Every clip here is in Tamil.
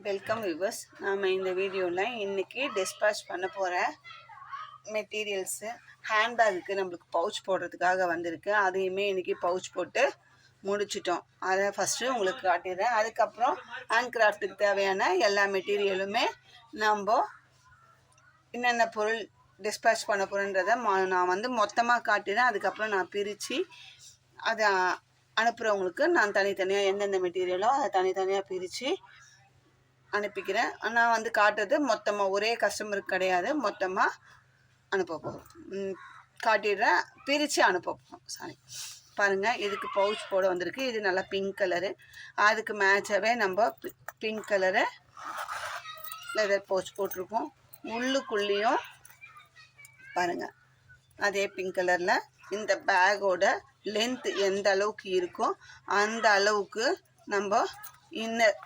Welcome viewers. நாம் இந்த வீடியோவில் இன்றைக்கி டிஸ்பேச் பண்ண போகிற மெட்டீரியல்ஸு ஹேண்ட்பேக்குக்கு நம்மளுக்கு பவுச் போடுறதுக்காக வந்திருக்கு. அதையுமே இன்றைக்கி பவுச் போட்டு முடிச்சிட்டோம். அதை ஃபஸ்ட்டு உங்களுக்கு காட்டிடுறேன். அதுக்கப்புறம் ஹேண்ட் கிராஃப்ட்டுக்கு தேவையான எல்லா மெட்டீரியலுமே நம்ம என்னென்ன பொருள் டிஸ்பேச் பண்ண போகிறேன்றதை நான் வந்து மொத்தமாக காட்டிடுறேன். அதுக்கப்புறம் நான் பிரித்து அதை அனுப்புகிறவங்களுக்கு நான் தனித்தனியாக எந்தெந்த மெட்டீரியலோ அதை தனித்தனியாக பிரித்து அனுப்பிக்கிறேன். நான் வந்து காட்டுறது மொத்தமாக ஒரே கஸ்டமருக்கு கிடையாது, மொத்தமாக அனுப்ப போகிறோம். காட்டிடுறேன், பிரித்து அனுப்ப போகிறோம். சாரி பாருங்கள், இதுக்கு பவுச் போட வந்திருக்கு. இது நல்லா பிங்க் கலரு. அதுக்கு மேட்சாகவே நம்ம பிங்க் கலரு லெதர் பவுச் போட்டிருக்கோம். உள்ளுக்குள்ளேயும் பாருங்கள் அதே பிங்க் கலரில் இந்த பேக்கோட லென்த் எந்த அளவுக்கு இருக்கோ அந்த அளவுக்கு நம்ம இன்னர்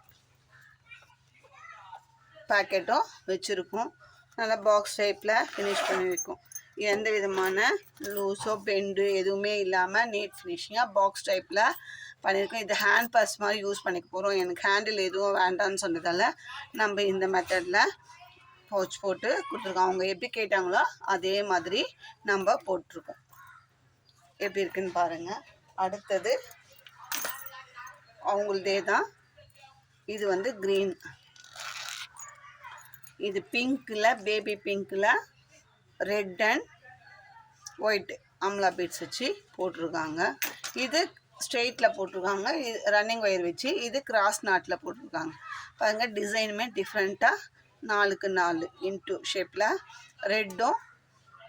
பேக்கெட்டும் வச்சுருக்கோம். நல்லா பாக்ஸ் டைப்பில் ஃபினிஷ் பண்ணி வைக்கும். எந்த விதமான லூஸோ பெண்டு எதுவுமே இல்லாமல் நீட் ஃபினிஷிங்காக பாக்ஸ் டைப்பில் பண்ணியிருக்கோம். இது ஹேண்ட் பர்ஸ் மாதிரி யூஸ் பண்ணிக்க போகிறோம். எனக்கு ஹேண்டில் எதுவும் வேண்டான்னு சொன்னதால் நம்ம இந்த மெத்தடில் பவுச் போட்டு கொடுத்துருக்கோம். அவங்க எப்படி கேட்டாங்களோ அதே மாதிரி நம்ம போட்டிருக்கோம். எப்படி இருக்குன்னு பாருங்கள். அடுத்தது அவங்களதே தான். இது வந்து க்ரீன், இது பிங்க்கில் பேபி பிங்க்கில் red and white amla beads வச்சு போட்டிருக்காங்க. இது ஸ்ட்ரெயிட்டில் போட்டிருக்காங்க. இது ரன்னிங் ஒயர் வச்சு, இது கிராஸ் நாட்டில் போட்டிருக்காங்க. பாருங்கள், டிசைனுமே டிஃப்ரெண்ட்டாக 4க்கு 4 இன்ட்டு ஷேப்பில் ரெட்டும்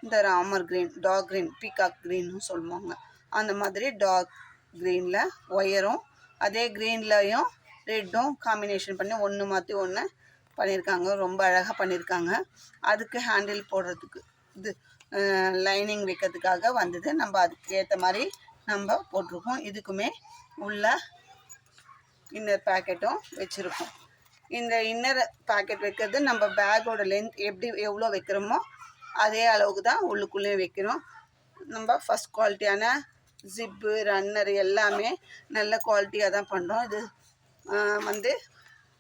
இந்த Ramar green, dark green, peacock க்ரீன்னு சொல்லுவாங்க. அந்த மாதிரி டார்க் க்ரீனில் ஒயரும் அதே க்ரீன்லையும் ரெட்டும் காம்பினேஷன் பண்ணி ஒன்று மாற்றி ஒன்று பண்ணியிருக்காங்க. ரொம்ப அழகாக பண்ணியிருக்காங்க. அதுக்கு ஹேண்டில் போடுறதுக்கு இது லைனிங் வைக்கிறதுக்காக வந்தது. நம்ம அதுக்கு ஏற்ற மாதிரி நம்ம போட்டிருக்கோம். இதுக்குமே உள்ள இன்னர் பேக்கெட்டும் வச்சுருக்கோம். இந்த இன்னர் பேக்கெட் வைக்கிறது நம்ம பேக்கோட லென்த் எவ்வளோ வைக்கிறோமோ அதே அளவுக்கு தான் உள்ளுக்குள்ளே வைக்கிறோம். நம்ம ஃபஸ்ட் குவாலிட்டியான ஜிப்பு ரன்னர் எல்லாமே நல்ல குவாலிட்டியாக தான் பண்ணுறோம். இது வந்து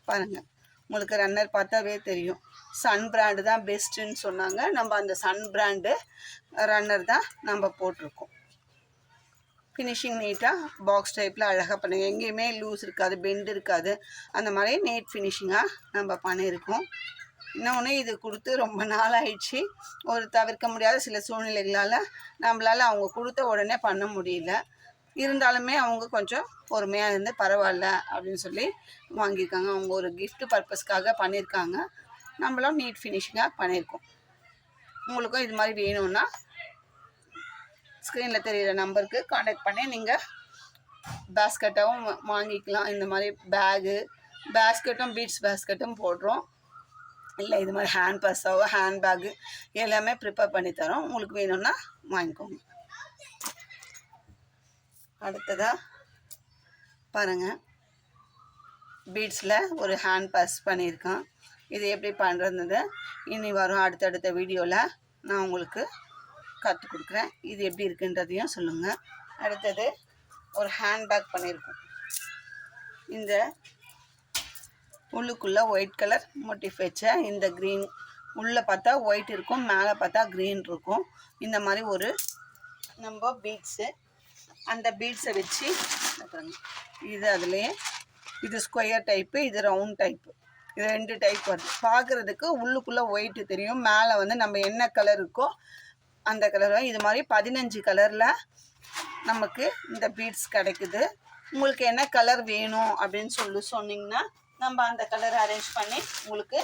பாருங்கள், உங்களுக்கு ரன்னர் பார்த்தாவே தெரியும். சன் பிராண்டு தான் பெஸ்ட்டுன்னு சொன்னாங்க. நம்ம அந்த சன் பிராண்டு ரன்னர் தான் நம்ம போட்டிருக்கோம். ஃபினிஷிங் நீட்டாக பாக்ஸ் டைப்பில் அழகாக பண்ணுங்க. எங்கேயுமே லூஸ் இருக்காது, பெண்டு இருக்காது. அந்த மாதிரி நீட் ஃபினிஷிங்காக நம்ம பண்ணியிருக்கோம். இன்னொன்று, இது கொடுத்து ரொம்ப நாள் ஆயிடுச்சு. ஒரு தவிர்க்க முடியாத சில சூழ்நிலைகளால் நம்மளால் அவங்க கொடுத்த உடனே பண்ண முடியல. இருந்தாலுமே அவங்க கொஞ்சம் பொறுமையாக இருந்து பரவாயில்ல அப்படின்னு சொல்லி வாங்கியிருக்காங்க. அவங்க ஒரு கிஃப்ட் பர்பஸ்க்காக பண்ணியிருக்காங்க. நம்மளும் நீட் ஃபினிஷிங்காக பண்ணியிருக்கோம். உங்களுக்கும் இது மாதிரி வேணும்னா ஸ்க்ரீனில் தெரிகிற நம்பருக்கு காண்டாக்ட் பண்ணி நீங்கள் பேஸ்கெட்டாகவும் வாங்கிக்கலாம். இந்த மாதிரி பேஸ்கெட்டும் பீட்ஸ் பேஸ்கெட்டும் போடுறோம். இல்லை இது மாதிரி ஹேண்ட் பர்ஸாவோ ஹேண்ட் பேக்கு எல்லாமே ப்ரிப்பேர் பண்ணி தரோம். உங்களுக்கு வேணும்னா வாங்கிக்கோங்க. அடுத்ததாக பாருங்கள், பீட்ஸில் ஒரு ஹேண்ட் பர்ஸ் பண்ணியிருக்கேன். இது எப்படி பண்ணுறது இனி வரும் அடுத்தடுத்த வீடியோவில் நான் உங்களுக்கு கற்றுக் கொடுக்குறேன். இது எப்படி இருக்குன்றதையும் சொல்லுங்கள். அடுத்தது ஒரு ஹேண்ட் பேக் பண்ணியிருக்கோம். இந்த உள்ளுக்குள்ளே ஒயிட் கலர் மோட்டிஃப் வச்ச இந்த க்ரீன், உள்ளே பார்த்தா ஒயிட் இருக்கும், மேலே பார்த்தா க்ரீன் இருக்கும். இந்த மாதிரி ஒரு நம்ம பீட்ஸு, அந்த பீட்ஸை வச்சு இது அதுலேயே இது ஸ்கொயர் டைப்பு, இது ரவுண்ட் டைப்பு, இது 2 டைப் வருது. பார்க்குறதுக்கு உள்ளுக்குள்ளே ஒயிட்டு தெரியும், மேலே வந்து நம்ம என்ன கலர் இருக்கோ அந்த கலர். இது மாதிரி 15 கலரில் நமக்கு இந்த பீட்ஸ் கிடைக்குது. உங்களுக்கு என்ன கலர் வேணும் அப்படின்னு சொன்னீங்கன்னா நம்ம அந்த கலரை அரேஞ்ச் பண்ணி உங்களுக்கு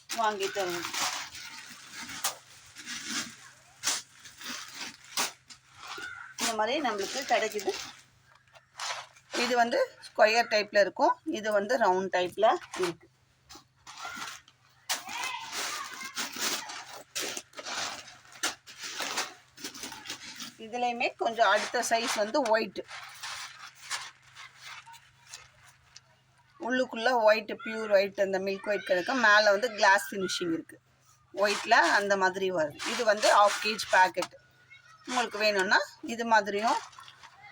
வாங்கி தருவோம். இந்த மாதிரி நம்மளுக்கு கிடைக்குது. இது வந்து ஸ்கொயர் டைப்பில் இருக்கும், இது வந்து ரவுண்ட் டைப்பில் இருக்குது. இதுலேயுமே கொஞ்சம் அடுத்த சைஸ் வந்து ஒயிட்டு, உள்ளுக்குள்ளே ஒயிட்டு, பியூர் ஒயிட், அந்த மில்க் ஒயிட் கிடைக்கும். மேலே வந்து கிளாஸ் ஃபினிஷிங் இருக்குது ஒயிட்டில், அந்த மாதிரி வருது. இது வந்து 1/2 kg பேக்கெட். உங்களுக்கு வேணும்னா இது மாதிரியும்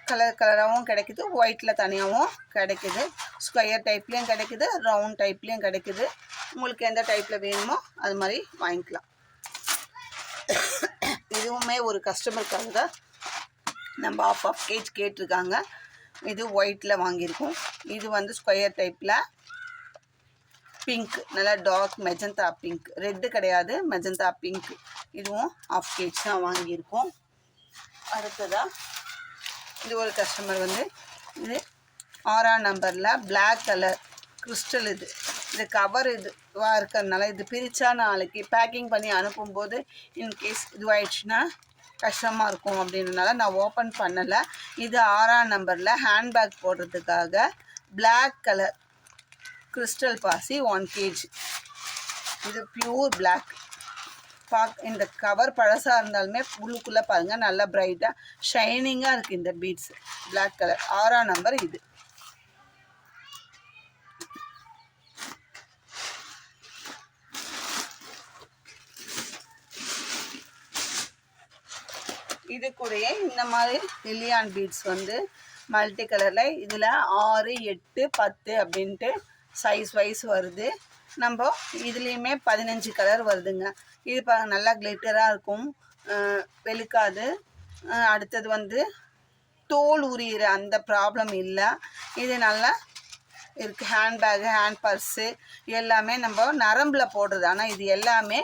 கலர் கலராகவும் கிடைக்குது, ஒயிட்டில் தனியாகவும் கிடைக்குது, ஸ்கொயர் டைப்லேயும் கிடைக்குது, ரவுண்ட் டைப்லேயும் கிடைக்குது. உங்களுக்கு எந்த டைப்பில் வேணுமோ அது மாதிரி வாங்கிக்கலாம். இதுவுமே ஒரு கஸ்டமருக்காக தான் நம்ம ஆஃப் கேஜ் கேட்டிருக்காங்க. இது ஒயிட்டில் வாங்கியிருக்கோம். இது வந்து ஸ்கொயர் டைப்பில் பிங்க், நல்லா டார்க் மெஜந்தா பிங்க், ரெட்டு கிடையாது, மெஜந்தா பிங்க். இதுவும் ஆஃப் கேஜ் தான் வாங்கியிருக்கோம். அடுத்ததாக இது ஒரு கஸ்டமர் வந்து இது 6ஆம் நம்பரில் பிளாக் கலர் கிறிஸ்டல். இது கவர் இதுவாக இருக்கிறதுனால இது பிரித்தா நாளைக்கு பேக்கிங் பண்ணி அனுப்பும்போது இன்கேஸ் இதுவாகிடுச்சுன்னா கஷ்டமாக இருக்கும் அப்படின்றனால நான் ஓப்பன் பண்ணலை. இது 6ஆம் நம்பரில் ஹேண்ட்பேக் போடுறதுக்காக பிளாக் கலர் கிறிஸ்டல் பாசி 1 kg. இது பியூர் பிளாக். இந்த கவர் பழசாக இருந்தாலுமே உள்ளுக்குள்ளே பாருங்கள் நல்லா பிரைட்டாக ஷைனிங்காக இருக்குது இந்த பீட்ஸ். பிளாக் கலர் 6ஆம் நம்பர். இது இது கூடயே இந்த மாதிரி லில்லியான் பீட்ஸ் வந்து மல்டி கலரில் இதில் 6, 8, 10 அப்படின்ட்டு சைஸ் வைஸ் வருது. நம்ம இதுலேயுமே 15 கலர் வருதுங்க. இது நல்லா கிளிட்டராக இருக்கும், வெளுக்காது. அடுத்தது வந்து தோல் உரியிற அந்த ப்ராப்ளம் இல்லை. இது நல்லா இருக்குது. ஹேண்ட்பேகு, ஹேண்ட் பர்ஸு எல்லாமே நம்ம நரம்பில் போடுறது. ஆனால் இது எல்லாமே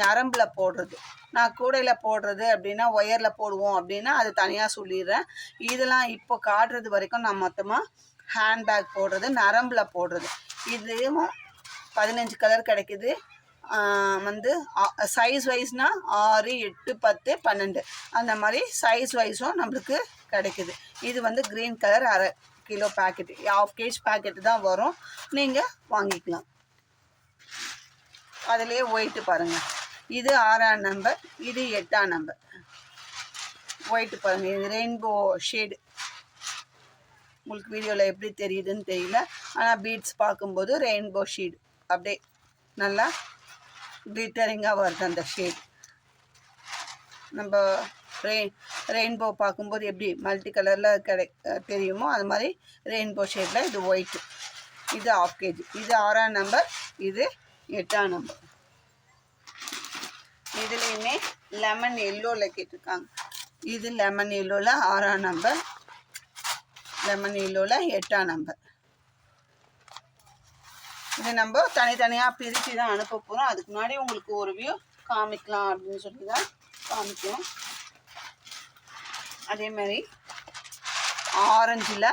நரம்பில் போடுறது. நான் கூடையில் போடுறது அப்படின்னா ஒயரில் போடுவோம் அப்படின்னா அது தனியாக சொல்லிடுறேன். இதெல்லாம் இப்போ காட்டுறது வரைக்கும் நான் மொத்தமாக ஹேண்ட்பேக் போடுறது, நரம்பில் போடுறது. இதுவும் 15 கலர் கிடைக்குது. வந்து சைஸ் வைஸ்னால் 6, 8, 10, 12 அந்த மாதிரி சைஸ் வைஸும் நம்மளுக்கு கிடைக்குது. இது வந்து green colour 1/2 kilo packet, ½ kg packet தான் வரும். நீங்கள் வாங்கிக்கலாம். அதிலே ஒயிட்டு பாருங்கள். இது 6ஆம் நம்பர், இது 8ஆம் நம்பர். ஒயிட்டு பாருங்கள், இது ரெயின்போ ஷேடு. உங்களுக்கு வீடியோவில் எப்படி தெரியுதுன்னு தெரியல, ஆனால் பீட்ஸ் பார்க்கும்போது ரெயின்போ ஷேடு அப்படியே நல்லா கிளிட்டரிங்காக வருது அந்த ஷேட். நம்ம ரெயின்போ பார்க்கும்போது எப்படி மல்டி கலரில் தெரியுமோ அது மாதிரி ரெயின்போ ஷேடில் இது ஒயிட்டு. இது ½ kg. இது 6ஆம் நம்பர், இது 8ஆம் நம்பர். இதுலேயுமே லெமன் எல்லோவில் கேட்டிருக்காங்க. இது லெமன் எல்லோவில் 6ஆம் நம்பர், லெமன் எல்லோவில் 8ஆம் நம்பர். இது நம்ம தனித்தனியாக பிரித்து தான் அனுப்ப போகிறோம். அதுக்கு முன்னாடி உங்களுக்கு ஒரு வியூ காமிக்கலாம் அப்படின்னு சொல்லி தான் காமிக்கிறோம். அதேமாதிரி ஆரஞ்சில்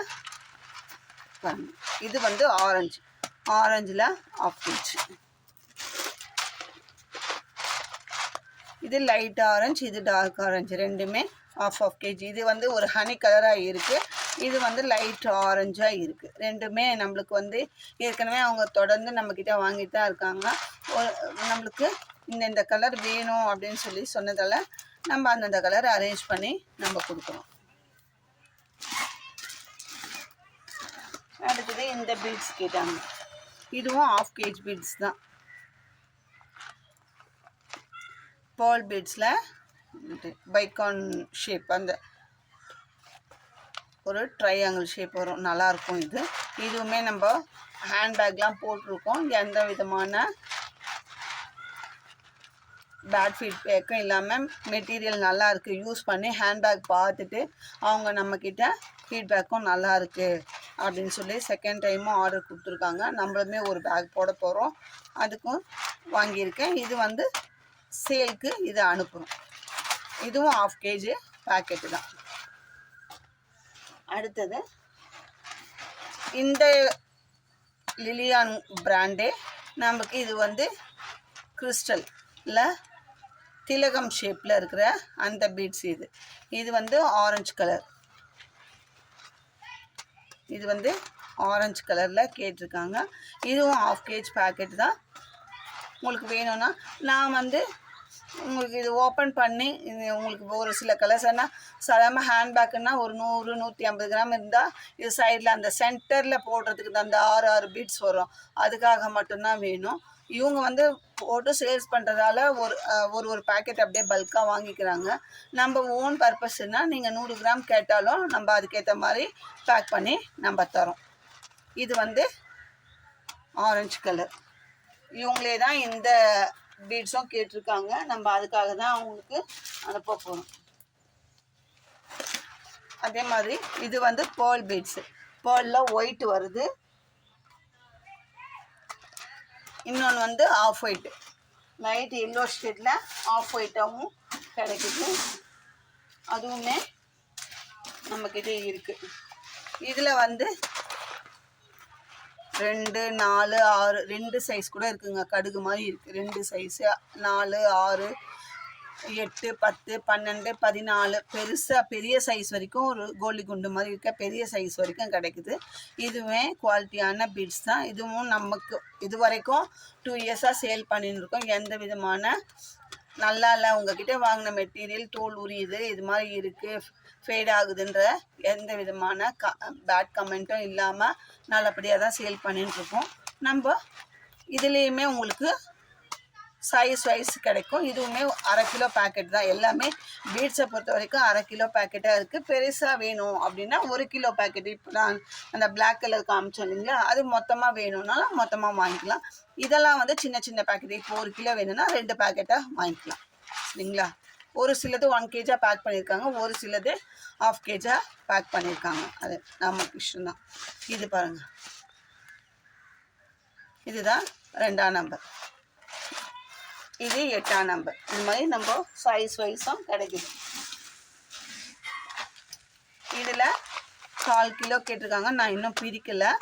பாருங்கள், இது வந்து ஆரஞ்சில் ½ kg. இது லைட் ஆரஞ்சு, இது டார்க் ஆரஞ்சு, ரெண்டுமே ½ kg. இது வந்து ஒரு ஹனி கலராக இருக்குது, இது வந்து லைட் ஆரஞ்சாக இருக்குது. ரெண்டுமே நம்மளுக்கு வந்து ஏற்கனவே அவங்க தொடர்ந்து நம்மக்கிட்ட வாங்கிட்டு தான் இருக்காங்க. நம்மளுக்கு இந்த கலர் வேணும் அப்படின்னு சொல்லி சொன்னதால் நம்ம அந்தந்த கலர் அரேஞ்ச் பண்ணி நம்ம கொடுக்குறோம். அடுத்தது இந்த பீட்ஸ் கேட்டாங்க. இதுவும் ½ kg பீட்ஸ் தான். பேர்ல் பீட்ஸில் பைக்கான் ஷேப், அந்த ஒரு ட்ரையாங்கிள் ஷேப் வரும், நல்லாயிருக்கும். இதுவுமே நம்ம ஹேண்ட்பேக்லாம் போட்டிருக்கோம். எந்த விதமான பேட் ஃபீட்பேக்கும் இல்லாமல் மெட்டீரியல் நல்லா இருக்குது. யூஸ் பண்ணி ஹேண்ட்பேக் பார்த்துட்டு அவங்க நம்மக்கிட்ட ஃபீட்பேக்கும் நல்லா இருக்குது அப்படின்னு சொல்லி செகண்ட் டைமும் ஆர்டர் கொடுத்துருக்காங்க. நம்மளுமே ஒரு பேக் போட போகிறோம், அதுக்கும் வாங்கியிருக்கேன். இது வந்து சேலுக்கு இதை அனுப்புகிறோம். இதுவும் ½ kg பேக்கெட்டு தான். அடுத்தது இந்த லிலியான் பிராண்டே நமக்கு இது வந்து கிறிஸ்டலில் திலகம் ஷேப்பில் இருக்கிற அந்த பீட்ஸ். இது வந்து ஆரஞ்சு கலர். இது வந்து ஆரஞ்சு கலரில் கேட்டிருக்காங்க. இதுவும் ½ kg பேக்கெட் தான். உங்களுக்கு வேணும்னா நான் வந்து உங்களுக்கு இது ஓப்பன் பண்ணி இது உங்களுக்கு ஒரு சில கலர்ஸ்னா சாதாரண ஹேண்ட்பேக்குன்னா ஒரு 100 150 கிராம் இருந்தால் இது சைடில் அந்த சென்டரில் போடுறதுக்கு அந்த 6 பீட்ஸ் வரும், அதுக்காக மட்டும்தான் வேணும். இவங்க வந்து போட்டு சேல்ஸ் பண்ணுறதால ஒரு பேக்கெட் அப்படியே பல்காக வாங்கிக்கிறாங்க. நம்ம ஓன் பர்பஸ்னால் நீங்கள் 100 கிராம் கேட்டாலும் நம்ம அதுக்கேற்ற மாதிரி பேக் பண்ணி நம்ம தரோம். இது வந்து ஆரஞ்சு கலர். இவங்களே தான் இந்த பீட்ஸும் கேட்டிருக்காங்க, நம்ம அதுக்காக தான் அவங்களுக்கு அனுப்ப போகிறோம். அதே மாதிரி இது வந்து பேர்ல் பீட்ஸு, பேர்லில் ஒயிட் வருது. இன்னொன்று வந்து ஆஃப் ஒயிட்டு, லைட் எல்லோ ஷேடில் ஆஃப் ஒயிட்டாகவும் கிடைக்குது, அதுவுமே நம்மக்கிட்ட இருக்குது. இதில் வந்து 2 4 6 2 சைஸ் கூட இருக்குங்க, கடுகு மாதிரி இருக்குது. 2 சைஸு 4 6 8 10 12 14 பெருசாக பெரிய சைஸ் வரைக்கும் ஒரு கோலி குண்டு மாதிரி இருக்க பெரிய சைஸ் வரைக்கும் கிடைக்குது. இதுவே குவாலிட்டியான பீட்ஸ் தான். இதுவும் நமக்கு இது வரைக்கும் 2 இயர்ஸாக சேல் பண்ணின்னு இருக்கோம். எந்த விதமான நல்லா இல்லை, உங்ககிட்ட வாங்கின மெட்டீரியல் தோல் உரியுது, இது மாதிரி இருக்குது, ஃபேட் ஆகுதுன்ற எந்த விதமான பேட் கமெண்ட்டும் இல்லாமல் நல்லபடியாக தான் சேல் பண்ணிட்டுருக்கோம். நம்ம இதுலேயுமே உங்களுக்கு சைஸ் வைஸ் கிடைக்கும். இதுவுமே 1/2 கிலோ பேக்கெட் தான். எல்லாமே பீட்ஸை பொறுத்த வரைக்கும் 1/2 கிலோ பேக்கெட்டாக இருக்குது. பெருசாக வேணும் அப்படின்னா 1 கிலோ பேக்கெட், இப்போ நான் அந்த பிளாக் கலர் காமிச்சோம் இல்லைங்களா, அது மொத்தமாக வேணும்னாலும் மொத்தமாக வாங்கிக்கலாம். இதெல்லாம் வந்து சின்ன சின்ன பேக்கெட், இப்போ 1 கிலோ வேணும்னா 2 பேக்கெட்டாக வாங்கிக்கலாம் இல்லைங்களா. ஒரு சிலது 1 கேஜாக பேக் பண்ணியிருக்காங்க, ஒரு சிலது 1/2 கேஜாக பேக் பண்ணியிருக்காங்க, அது நமக்கு இஷ்டம்தான். இது பாருங்கள், இதுதான் 2ஆம் நம்பர், இது 8ஆம் நம்பர். இந்த மாதிரி நம்ம சைஸ் வைஸும் கிடைக்குது. இதில் 1/4 கிலோ கேட்டிருக்காங்க, நான் இன்னும் பிரிக்கலை.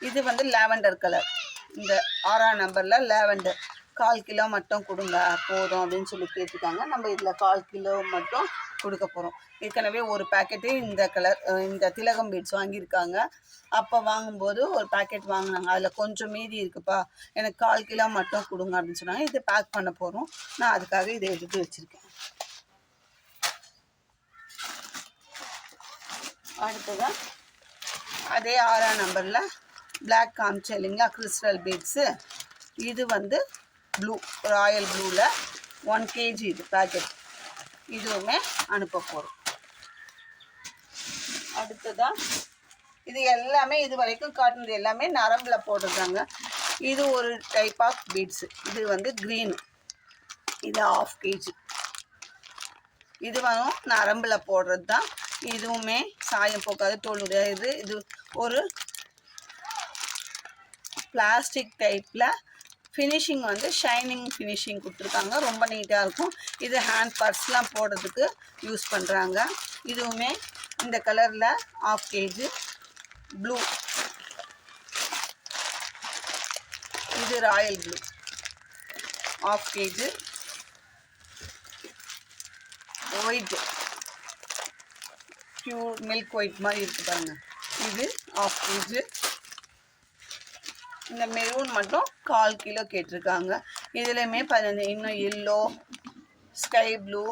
இது வந்து லாவெண்டர் கலர், இந்த 6ஆம் நம்பரில் லாவெண்டர் 1/4 கிலோ மட்டும் கொடுங்க போதும் அப்படின்னு சொல்லி கேட்டிருக்காங்க. நம்ம இதில் 1/4 கிலோ மட்டும் கொடுக்க போகிறோம். ஏற்கனவே ஒரு பேக்கெட்டு இந்த கலர் இந்த திலகம் பீட்ஸ் வாங்கியிருக்காங்க. அப்போ வாங்கும்போது ஒரு பேக்கெட் வாங்கினாங்க, அதில் கொஞ்சம் மீதி இருக்குப்பா, எனக்கு 1/4 கிலோ மட்டும் கொடுங்க அப்படின்னு சொன்னாங்க. இதை பேக் பண்ண போகிறோம். நான் அதுக்காக இதை எடுத்து வச்சுருக்கேன். அடுத்ததான் அதே 6ஆம் நம்பரில் பிளாக் காமிச்சேன் இல்லைங்களா, கிறிஸ்டல் பீட்ஸு. இது வந்து ப்ளூ, ராயல் ப்ளூவில் 1 கேஜி இது பேக்கெட், இதுவுமே அனுப்ப போகிறோம். அடுத்ததான் இது எல்லாமே இது வரைக்கும் காட்டுனது எல்லாமே நரம்பில் போட்டிருக்காங்க. இது ஒரு டைப் ஆஃப் பீட்ஸு, இது வந்து க்ரீன், இது 1/2 கேஜி. இது வரும் நரம்பில் போடுறது தான். இதுவுமே சாயம் போக்காது, தோல் உடையாது. இது ஒரு பிளாஸ்டிக் டைப்பில் ஃபினிஷிங் வந்து ஷைனிங் ஃபினிஷிங் கொடுத்துருக்காங்க, ரொம்ப நீட்டாக இருக்கும். இது ஹேண்ட் பர்ஸ்லாம் போடுறதுக்கு யூஸ் பண்ணுறாங்க. இதுவுமே இந்த கலரில் 1/2 கேஜி ப்ளூ, இது Royal blue 1/2 KG. White pure milk white மாதிரி இருக்குது பாருங்க, இது 1/2 கேஜி. இந்த மெரூன் மட்டும் 1/4 கிலோ கேட்டிருக்காங்க. இதுலேயுமே இன்னும் எல்லோ, ஸ்கை ப்ளூ,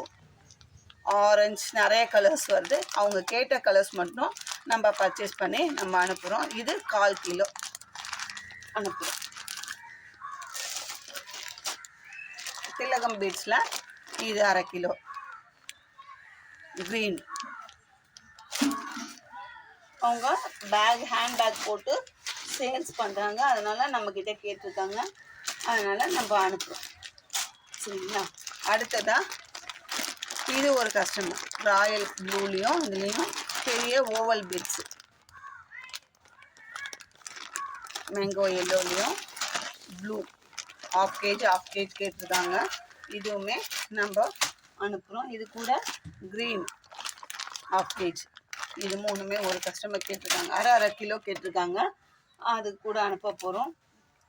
ஆரஞ்சு நிறைய கலர்ஸ் வருது. அவங்க கேட்ட கலர்ஸ் மட்டும் நம்ம பர்ச்சேஸ் பண்ணி நம்ம அனுப்புகிறோம். இது 1/4 கிலோ அனுப்புகிறோம். திலகம் பீட்ஸில் இது 1/2 கிலோ க்ரீன். அவங்க ஹேண்ட் பேக் போட்டு சேல்ஸ் பண்ணுறாங்க, அதனால் நம்மக்கிட்ட கேட்டிருக்காங்க, அதனால் நம்ம அனுப்புகிறோம் சரிங்களா. அடுத்ததாக இது ஒரு கஸ்டமர், ராயல் ப்ளூலேயும் இதுலேயும் பெரிய ஓவல் பீட்ஸு, மேங்கோ எல்லோலேயும் ப்ளூ 1/2 கேஜி கேட்டிருக்காங்க. இதுவுமே நம்ம அனுப்புகிறோம். இது கூட க்ரீன் 1/2 கேஜி. இது மூணுமே ஒரு கஸ்டமர் கேட்டிருக்காங்க, 1/2 கிலோ கேட்டிருக்காங்க, அது கூட அனுப்ப போகிறோம்.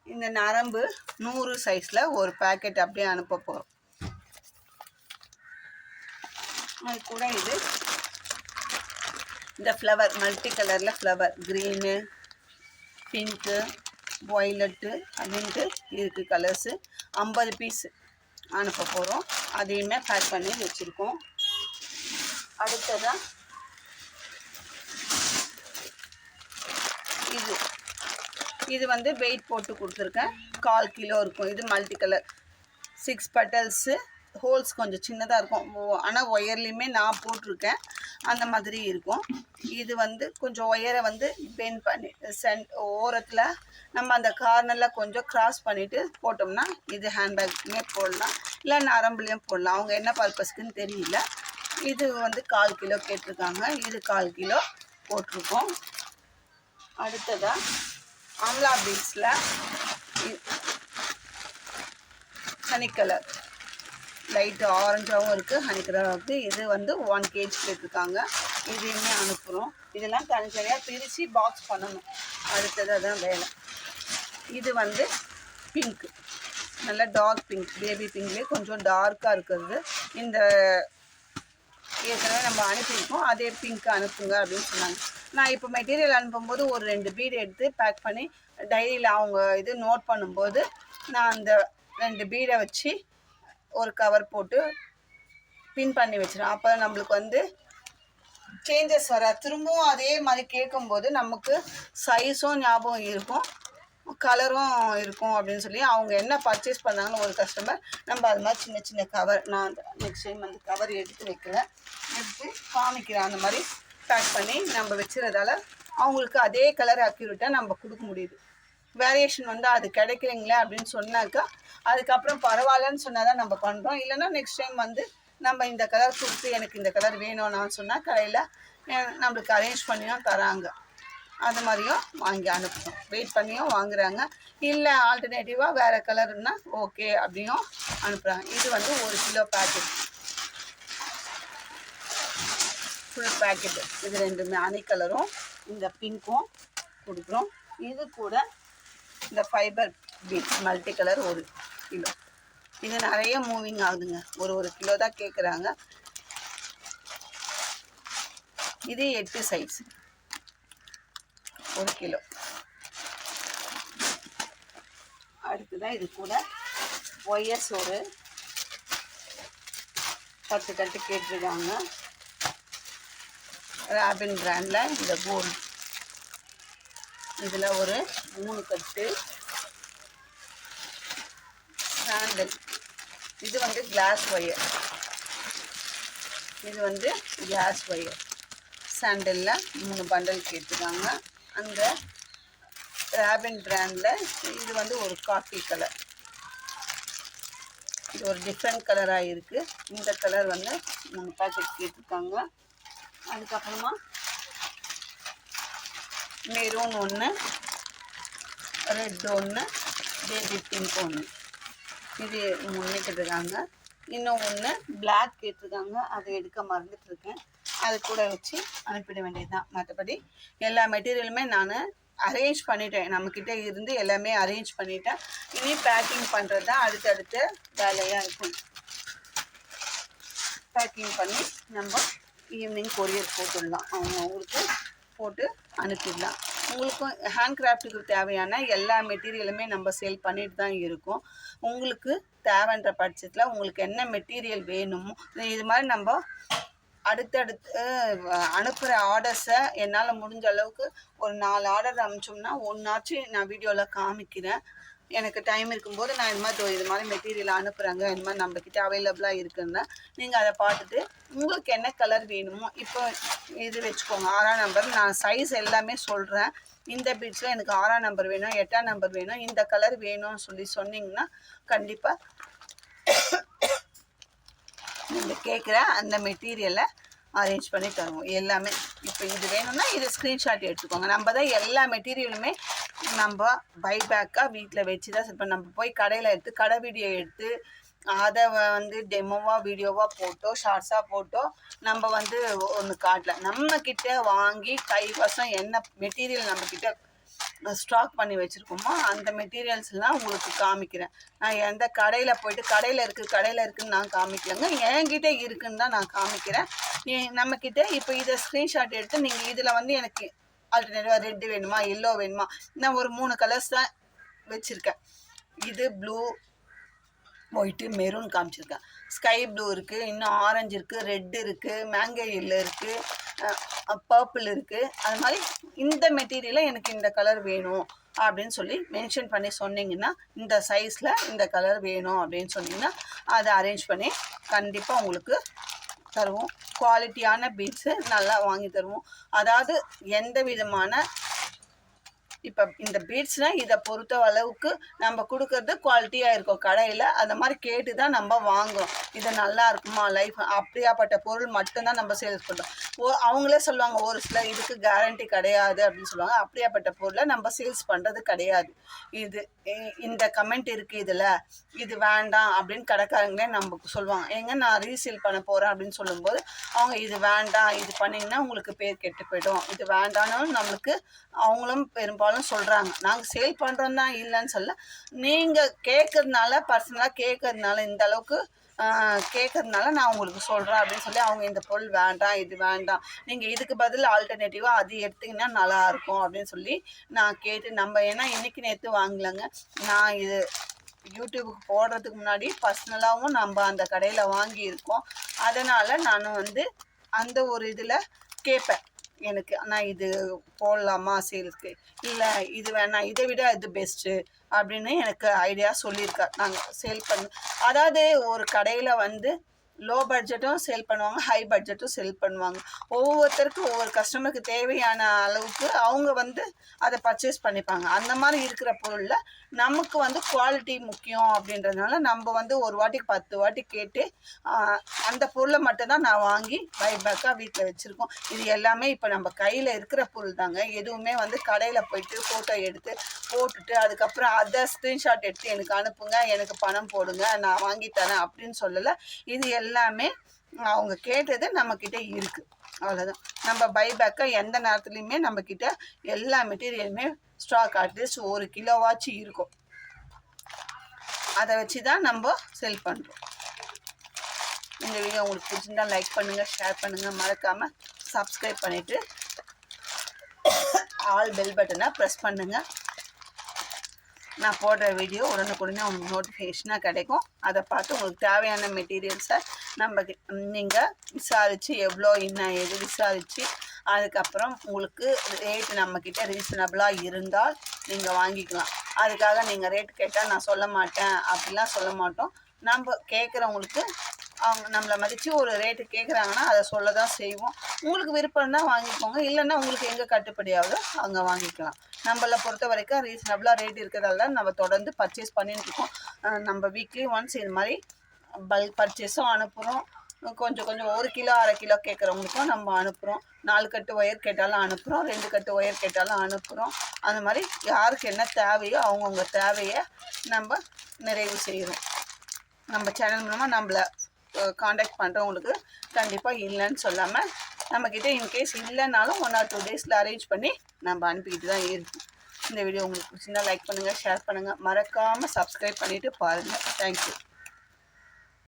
இந்த நரம்பு 100 சைஸில் ஒரு பேக்கெட் அப்படியே அனுப்ப போகிறோம். அது கூட இது இந்த ஃப்ளவர் மல்டி கலரில் ஃப்ளவர் க்ரீனு, பிங்க்கு, வயலட்டு அப்படின்ட்டு இருக்குது கலர்ஸு. 50 பீஸு அனுப்ப போகிறோம். அதையுமே பேக் பண்ணி வச்சுருக்கோம். அடுத்ததாக இது வந்து வெயிட் போட்டு கொடுத்துருக்கேன். 1/4 கிலோ இருக்கும். இது மல்டி கலர் 6 பெட்டல்ஸு. ஹோல்ஸ் கொஞ்சம் சின்னதாக இருக்கும். ஆனால் ஒயர்லேயுமே நான் போட்டிருக்கேன். அந்த மாதிரி இருக்கும். இது வந்து கொஞ்சம் ஒயரை வந்து பெண்ட் பண்ணி ஓரத்தில் நம்ம அந்த கார்னரில் கொஞ்சம் கிராஸ் பண்ணிவிட்டு போட்டோம்னா இது ஹேண்ட்பேக்குமே போடலாம், இல்லை நரம்புலேயும் போடலாம். அவங்க என்ன பர்பஸ்க்குன்னு தெரியல. இது வந்து 1/4 கிலோ கேட்டிருக்காங்க. இது 1/4 கிலோ போட்டிருக்கோம். அடுத்ததாக ஆம்லா பீட்ஸில் ஹனி கலர் லைட்டு ஆரஞ்சாகவும் இருக்குது, ஹனி கலராக இருக்குது. இது வந்து 1 kg கேட்டிருக்காங்க. இதையுமே அனுப்புகிறோம். இதெல்லாம் தனித்தனியாக பிரித்து பாக்ஸ் பண்ணணும். அடுத்தது அதான் வேலை. இது வந்து பிங்க்கு, நல்லா டார்க் பிங்க், பேபி பிங்க்லேயே கொஞ்சம் டார்க்காக இருக்கிறது. இந்த ஏற்கனவே நம்ம அனுப்பியிருக்கோம், அதே பிங்க்கு அனுப்புங்க அப்படின்னு சொன்னாங்க. நான் இப்போ மெட்டீரியல் அனுப்பும்போது ஒரு 2 பீடு எடுத்து பேக் பண்ணி டைரியில் அவங்க இது நோட் பண்ணும்போது நான் அந்த 2 பீடை வச்சு ஒரு கவர் போட்டு பின் பண்ணி வச்சிடும். அப்போ நம்மளுக்கு வந்து சேஞ்சஸ் வர திரும்பவும் அதே மாதிரி கேட்கும்போது நமக்கு சைஸும் ஞாபகம் இருக்கும், கலரும் இருக்கும் அப்படின்னு சொல்லி அவங்க என்ன பர்ச்சேஸ் பண்ணாங்கன்னு ஒரு கஸ்டமர் நம்ம அது மாதிரி சின்ன சின்ன கவர், நான் நெக்ஸ்ட் டைம் வந்து கவர் எடுத்து வைக்கிறேன், எடுத்து காமிக்கிறேன். அந்த மாதிரி பேக் பண்ணி நம்ம வச்சுறதால அவங்களுக்கு அதே கலர் அக்யூரேட்டாக நம்ம கொடுக்க முடியுது. வேரியேஷன் வந்து அது கிடைக்கலைங்களே அப்படின்னு சொன்னாக்கா அதுக்கப்புறம் பரவாயில்லன்னு சொன்னால் தான் நம்ம பண்ணுறோம். இல்லைன்னா நெக்ஸ்ட் டைம் வந்து நம்ம இந்த கலர் கொடுத்து எனக்கு இந்த கலர் வேணும்னான்னு சொன்னால் கடையில் நம்மளுக்கு அரேஞ்ச் பண்ணியும் தராங்க. அது மாதிரியும் வாங்கி அனுப்புகிறோம். வெயிட் பண்ணியும் வாங்குறாங்க. இல்லை ஆல்டர்னேட்டிவாக வேறு கலர்னா ஓகே அப்படியும் அனுப்புகிறாங்க. இது வந்து 1 கிலோ பேக்கெட், ஃபுல் பேக்கெட்டு. இது 2 ஹனி கலரும் இந்த பிங்க்கும் கொடுக்குறோம். இது கூட இந்த fibre beads multi colour 1 kilo. இது நிறைய மூவிங் ஆகுதுங்க. ஒரு கிலோ தான் கேட்குறாங்க. இது 8 சைஸ் 1 கிலோ. அடுத்ததான் இது கூட ஒயர்ஸ் ஒரு 10 கட்டு கேட்டிருக்காங்க. ராபின் பிராண்டில் இந்த கோல்டு இதில் ஒரு 3 கட்டு. சாண்டல் இது வந்து கிளாஸ் ஒயர், இது வந்து கிளாஸ் ஒயர். சாண்டலில் 3 பண்டல் கேட்டிருக்காங்க. அந்த ராபின் பிராண்டில் இது வந்து ஒரு காஃபி கலர், இது ஒரு டிஃப்ரெண்ட் கலராக இருக்குது. இந்த கலர் வந்து 3 பேக்கெட் கேட்டிருக்காங்க. அதுக்கப்புறமா மெரூன் 1, ரெட் 1, பேபி பிங்க் 1, இது 3 கேட்டிருக்காங்க. இன்னும் 1 பிளாக் கேட்டிருக்காங்க, அதை எடுக்க மறந்துட்டுருக்கேன். அது கூட வச்சு அனுப்பிட வேண்டியதுதான். மற்றபடி எல்லா மெட்டீரியலுமே நான் அரேஞ்ச் பண்ணிட்டேன். நம்மக்கிட்ட இருந்து எல்லாமே அரேஞ்ச் பண்ணிட்டேன். இனி பேக்கிங் பண்ணுறது தான் அடுத்தடுத்த வேலையாக இருக்கும். பேக்கிங் பண்ணி நம்ம ஈவினிங் கொரியர் போட்டுடலாம். அவங்களுக்கு போட்டு அனுப்பிடலாம். உங்களுக்கும் ஹேண்ட் கிராஃப்ட்டுக்கு தேவையான எல்லா மெட்டீரியலுமே நம்ம சேல் பண்ணிட்டு தான் இருக்கோம். உங்களுக்கு தேவைன்ற பட்சத்தில் உங்களுக்கு என்ன மெட்டீரியல் வேணுமோ இது மாதிரி நம்ம அடுத்தடுத்து அனுப்புகிற ஆர்டர்ஸை என்னால் முடிஞ்ச அளவுக்கு ஒரு 4 ஆர்டர் அனுப்பிச்சோம்னா ஒன்றாச்சும் நான் வீடியோவில் காமிக்கிறேன். எனக்கு டைம் இருக்கும்போது நான் இது மாதிரி மெட்டீரியல் அனுப்புகிறாங்க, இந்த மாதிரி நம்மக்கிட்ட அவைலபிளாக இருக்குன்னா நீங்கள் அதை பார்த்துட்டு உங்களுக்கு என்ன கலர் வேணுமோ இப்போ இது வச்சுக்கோங்க 6ஆம் நம்பர். நான் சைஸ் எல்லாமே சொல்கிறேன். இந்த பீட்ஸில் எனக்கு 6ஆம் நம்பர் வேணும், 8ஆம் நம்பர் வேணும், இந்த கலர் வேணும்னு சொல்லி சொன்னீங்கன்னா கண்டிப்பாக நீங்கள் கேட்குற அந்த மெட்டீரியலை அரேஞ்ச் பண்ணி தருவோம். எல்லாமே இப்போ இது வேணும்னா இது ஸ்க்ரீன்ஷாட் எடுத்துக்கோங்க. நம்ம தான் எல்லா மெட்டீரியலுமே நம்ம பைபேக்காக வீட்டில் வச்சு தான் இப்போ நம்ம போய் கடையில் எடுத்து கடை வீடியோ எடுத்து அதை வந்து டெமோவாக வீடியோவாக போட்டோ ஷார்ட்ஸாக போட்டோ நம்ம வந்து ஒன்று காட்டல. நம்மக்கிட்ட வாங்கி கைவசம் என்ன மெட்டீரியல் நம்மக்கிட்ட ஸ்டாக் பண்ணி வச்சுருக்கோமோ அந்த மெட்டீரியல்ஸ்லாம் உங்களுக்கு காமிக்கிறேன். நான் எந்த கடையில் போய்ட்டு கடையில் இருக்குதுன்னு நான் காமிக்கலைங்க, என்கிட்ட இருக்குதுன்னு தான் நான் காமிக்கிறேன். நம்மக்கிட்ட இப்போ இதை ஸ்க்ரீன்ஷாட் எடுத்து நீங்கள் இதில் வந்து எனக்கு ஆல்டர்னேட்டிவாக ரெட்டு வேணுமா, எல்லோ வேணுமா, நான் ஒரு 3 கலர்ஸ் தான் வச்சுருக்கேன். இது ப்ளூ, ஒயிட்டு மெரூன் காமிச்சிருக்கேன். ஸ்கை ப்ளூ இருக்குது, இன்னும் ஆரஞ்சு இருக்குது, ரெட் இருக்குது, மேங்கோ எல்லோ இருக்குது, பர்பிள் இருக்குது. அது மாதிரி இந்த மெட்டீரியலில் எனக்கு இந்த கலர் வேணும் அப்படின்னு சொல்லி மென்ஷன் பண்ணி சொன்னீங்கன்னா, இந்த சைஸில் இந்த கலர் வேணும் அப்படின்னு சொன்னீங்கன்னா அதை அரேஞ்ச் பண்ணி கண்டிப்பாக உங்களுக்கு தருவோம். குவாலிட்டியான பீட்ஸு நல்லா வாங்கி தருவோம். அதாவது எந்த விதமான இப்போ இந்த பீட்ஸ்னால் இதை பொறுத்த அளவுக்கு நம்ம கொடுக்கறது குவாலிட்டியாக இருக்கும். கடையில் அந்த மாதிரி கேட்டு தான் நம்ம வாங்குறோம். இது நல்லா இருக்குமா லைஃப் அப்படியாப்பட்ட பொருள் மட்டும்தான் நம்ம சேல்ஸ் பண்ணுறோம். அவங்களே சொல்லுவாங்க ஒரு சில இதுக்கு கேரண்டி கிடையாது அப்படின்னு சொல்லுவாங்க. அப்படியாப்பட்ட பொருளை நம்ம சேல்ஸ் பண்ணுறது கிடையாது. இது இந்த கமெண்ட் இருக்குது இதில், இது வேண்டாம் அப்படின்னு கடைக்காரங்களே நமக்கு சொல்லுவாங்க. ஏங்க நான் ரீசேல் பண்ண போகிறேன் அப்படின்னு சொல்லும்போது அவங்க இது வேண்டாம், இது பண்ணிங்கன்னா உங்களுக்கு பேர் கெட்டு போய்டும், இது வேண்டான்னு நம்மளுக்கு அவங்களும் பெரும்பாலும் சொல்கிறாங்க. நாங்கள் சேல் பண்ணுறோம் தான் இல்லைன்னு சொல்ல, நீங்கள் கேட்கறதுனால பர்சனலாக கேட்கறதுனால இந்த அளவுக்கு கேட்கறதுனால நான் உங்களுக்கு சொல்கிறேன் அப்படின்னு சொல்லி அவங்க இந்த பொருள் வேண்டாம், இது வேண்டாம், நீங்கள் இதுக்கு பதில் ஆல்டர்னேட்டிவாக அது எடுத்திங்கன்னா நல்லாயிருக்கும் அப்படின்னு சொல்லி நான் கேட்டு நம்ம ஏன்னா இன்றைக்கி நேற்று வாங்கலைங்க. நான் இது யூடியூபுக்கு போடுறதுக்கு முன்னாடி பர்சனலாகவும் நம்ம அந்த கடையில் வாங்கியிருக்கோம். அதனால் நான் அந்த ஒரு இதில் கேட்பேன், எனக்கு நான் இது போடலாமா சேல்ஸ்க்கு, இல்லை இது வேணாம், இதை விட இது பெஸ்ட்டு அப்படின்னு எனக்கு ஐடியா சொல்லியிருக்கார். நாங்கள் சேல் அதாவது ஒரு கடையில் லோ பட்ஜெட்டும் சேல் பண்ணுவாங்க, ஹை பட்ஜெட்டும் சேல் பண்ணுவாங்க. ஒவ்வொருத்தருக்கும் ஒவ்வொரு கஸ்டமருக்கு தேவையான அளவுக்கு அவங்க அதை பர்ச்சேஸ் பண்ணிப்பாங்க. அந்த மாதிரி இருக்கிற பொருளில் நமக்கு குவாலிட்டி முக்கியம் அப்படின்றதுனால நம்ம ஒரு வாட்டிக்கு 10 வாட்டி கேட்டு அந்த பொருளை மட்டும்தான் நான் வாங்கி பைபேக்காக வீட்டில் வச்சுருக்கோம். இது எல்லாமே இப்போ நம்ம கையில் இருக்கிற பொருள் தாங்க. எதுவுமே கடையில் போயிட்டு ஃபோட்டோ எடுத்து போட்டுட்டு அதுக்கப்புறம் அதை ஸ்க்ரீன்ஷாட் எடுத்து எனக்கு அனுப்புங்க, எனக்கு பணம் போடுங்க, நான் வாங்கி தரேன் அப்படின்னு சொல்லலை. இது எல்லாமே அவங்க கேட்டது நம்மக்கிட்ட இருக்குது, அவ்வளோதான். நம்ம பைபேக்கை எந்த நேரத்துலையுமே நம்மக்கிட்ட எல்லா மெட்டீரியலுமே ஸ்டாக் அட்லீஸ்ட் 1 கிலோவாச்சு இருக்கும். அதை வச்சு தான் நம்ம செல் பண்ணுறோம். இந்த வீடியோ உங்களுக்கு பிடிச்சிருந்தா லைக் பண்ணுங்கள், ஷேர் பண்ணுங்கள், மறக்காமல் சப்ஸ்கிரைப் பண்ணிவிட்டு ஆல் பெல் பட்டனை ப்ரெஸ் பண்ணுங்கள். நான் போடுற வீடியோ உடனுக்குடனே உங்களுக்கு நோட்டிஃபிகேஷனாக கிடைக்கும். அதை பார்த்து உங்களுக்கு தேவையான மெட்டீரியல்ஸை நீங்கள் விசாரித்து எவ்வளோ என்ன எது விசாரித்து அதுக்கப்புறம் உங்களுக்கு ரேட்டு நம்மக்கிட்ட ரீசனபிளாக இருந்தால் நீங்கள் வாங்கிக்கலாம். அதுக்காக நீங்கள் ரேட் கேட்டால் நான் சொல்ல மாட்டேன் அப்படிலாம் சொல்ல மாட்டோம். நம்ம கேட்குறவங்களுக்கு அவங்க நம்மளை மதித்து ஒரு ரேட்டு கேட்குறாங்கன்னா அதை சொல்ல தான் செய்வோம். உங்களுக்கு விருப்பம் தான் வாங்கிக்கோங்க, இல்லைன்னா உங்களுக்கு எங்கே கட்டுப்படியாகுதோ அங்கே வாங்கிக்கலாம். நம்மளை பொறுத்த வரைக்கும் ரீசனபிளாக ரேட் இருக்கிறதால தான் நம்ம தொடர்ந்து பர்ச்சேஸ் பண்ணிட்டு இருக்கோம். நம்ம வீக்லி ஒன்ஸ் இது மாதிரி பல்க் பர்ச்சேஸும் அனுப்புகிறோம். கொஞ்சம் 1 கிலோ 1/2 கிலோ கேட்குறவங்களுக்கும் நம்ம அனுப்புகிறோம். 4 கட்டு ஒயர் கேட்டாலும் அனுப்புகிறோம், 2 கட்டு ஒயர் கேட்டாலும் அனுப்புகிறோம். அந்த மாதிரி யாருக்கு என்ன தேவையோ அவங்கவுங்க தேவையை நம்ம நிறைவு செய்கிறோம். நம்ம சேனல் மூலமாக நம்மளை காண்டாக்ட் பண்ணுறவங்களுக்கு கண்டிப்பாக இல்லைன்னு சொல்லாமல் நம்மக்கிட்ட இன்கேஸ் இல்லைனாலும் 1 or 2 டேஸில் அரேஞ்ச் பண்ணி நம்ம அனுப்பிக்கிட்டு தான் இருக்கும். இந்த வீடியோ உங்களுக்கு பிடிச்சிருந்தா லைக் பண்ணுங்கள், ஷேர் பண்ணுங்கள், மறக்காமல் சப்ஸ்கிரைப் பண்ணிவிட்டு பாருங்கள். தேங்க்யூ.